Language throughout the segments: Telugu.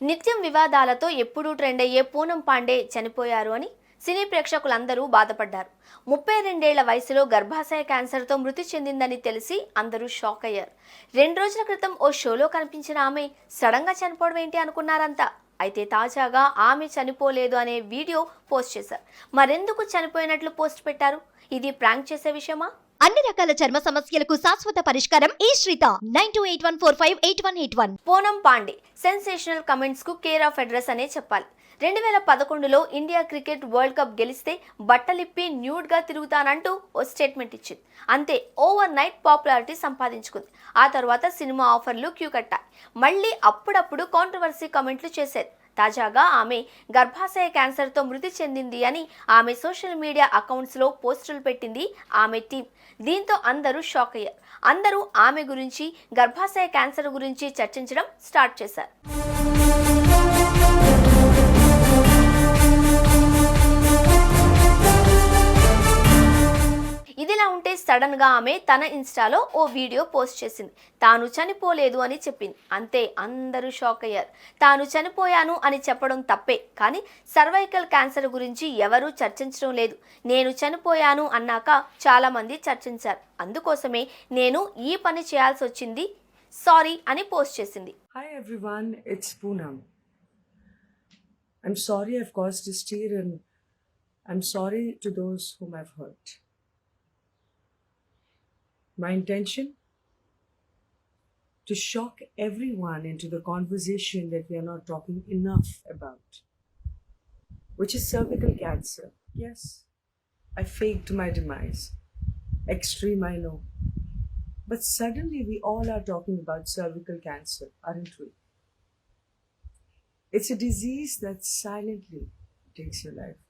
నిత్యం వివాదాలతో ఎప్పుడూ ట్రెండ్ అయ్యే పూనం పాండే చనిపోయారు అని సినీ ప్రేక్షకులందరూ బాధపడ్డారు. 32 వయసులో గర్భాశయ క్యాన్సర్తో మృతి చెందిందని తెలిసి అందరూ షాక్ అయ్యారు. 2 రోజుల క్రితం ఓ షోలో కనిపించిన ఆమె సడన్గా చనిపోవడం ఏంటి అనుకున్నారంతా. అయితే తాజాగా ఆమె చనిపోలేదు అనే వీడియో పోస్ట్ చేశారు. మరెందుకు చనిపోయినట్లు పోస్ట్ పెట్టారు? ఇది ప్రాంక్ చేసే విషయమా? అన్ని రకాల చర్మ సమస్యలకు శాశ్వత పరిష్కారం ఈ శ్రీత 9281458181. పూనం పాండే సెన్సేషనల్ కమెంట్స్ కు కేర్ ఆఫ్ అడ్రస్ అనే చెప్పాలి. 2011లో ఇండియా క్రికెట్ వరల్డ్ కప్ గెలిస్తే బట్టలిప్పి న్యూడ్ గా తిరుగుతానంటూ ఓ స్టేట్మెంట్ ఇచ్చింది. అంతే, ఓవర్ నైట్ పాపులారిటీ సంపాదించుకుంది. ఆ తర్వాత సినిమా ఆఫర్లు క్యూ కట్టాయి. మళ్ళీ అప్పుడప్పుడు కాంట్రవర్సీ కమెంట్లు చేసేది. తాజాగా ఆమె గర్భాశయ క్యాన్సర్తో మృతి చెందింది అని ఆమె సోషల్ మీడియా అకౌంట్స్లో పోస్టులు పెట్టింది ఆమె టీం. దీంతో అందరూ షాక్ అయ్యారు. అందరూ ఆమె గురించి, గర్భాశయ క్యాన్సర్ గురించి చర్చించడం స్టార్ట్ చేశారు. ఇదిలా ఉంటే సడన్ గా ఆమె తన ఇన్స్టాలో ఓ వీడియో పోస్ట్ చేసింది. తాను చనిపోలేదు అని చెప్పింది. అంతే, అందరూ షాక్ అయ్యారు. తాను చనిపోయాను అని చెప్పడం తప్పే, కానీ సర్వైకల్ క్యాన్సర్ గురించి ఎవరూ చర్చించడం లేదు. నేను చనిపోయాను అన్నాక చాలా మంది చర్చించారు. అందుకోసమే నేను ఈ పని చేయాల్సి వచ్చింది, సారీ అని పోస్ట్ చేసింది. Hi everyone, it's Poonam. I'm sorry I've caused this tear and I'm sorry to those whom I've hurt. My intention? To shock everyone into the conversation that we are not talking enough about, which is cervical cancer. Yes, I faked my demise. Extreme, I know. But suddenly we all are talking about cervical cancer, aren't we? It's a disease that silently takes your life.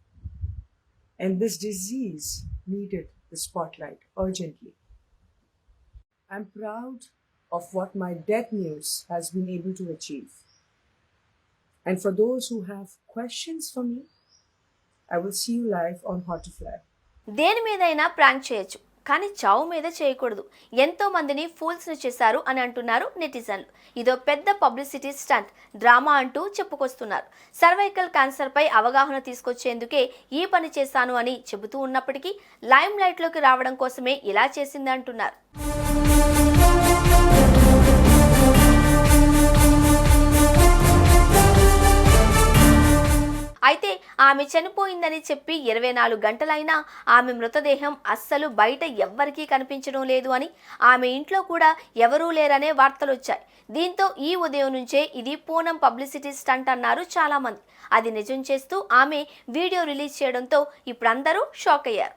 And this disease needed the spotlight urgently. I'm proud of what my death news has been able to achieve. And for those who have questions for me, I will see you live on Hot to Fly. దేని మీదైనా ప్రాంక్ చేయొచ్చు, కానీ చావు మీద చేయకూడదు. ఎంతో మందిని ఫూల్స్ ను చేశారు అని అంటున్నారు నెటిజన్లు. ఇదో పెద్ద పబ్లిసిటీ స్టంట్, డ్రామా అంటూ చెప్పుకొస్తున్నారు. సర్వైకల్ క్యాన్సర్ పై అవగాహన తీసుకొచ్చేందుకే ఈ పని చేశాను అని చెబుతూ ఉన్నప్పటికీ లైమ్ లైట్ లోకి రావడం కోసమే ఇలా చేసింది అంటున్నారు. అయితే ఆమె చనిపోయిందని చెప్పి 24 గంటలైనా ఆమె మృతదేహం అస్సలు బయట ఎవ్వరికీ కనిపించడం లేదు అని, ఆమె ఇంట్లో కూడా ఎవరూ లేరనే వార్తలు వచ్చాయి. దీంతో ఈ ఉదయం నుంచే ఇది పూనం పబ్లిసిటీ స్టంట్ అన్నారు చాలా మంది. అది నిజం చేస్తూ ఆమె వీడియో రిలీజ్ చేయడంతో ఇప్పుడు అందరూ షాక్ అయ్యారు.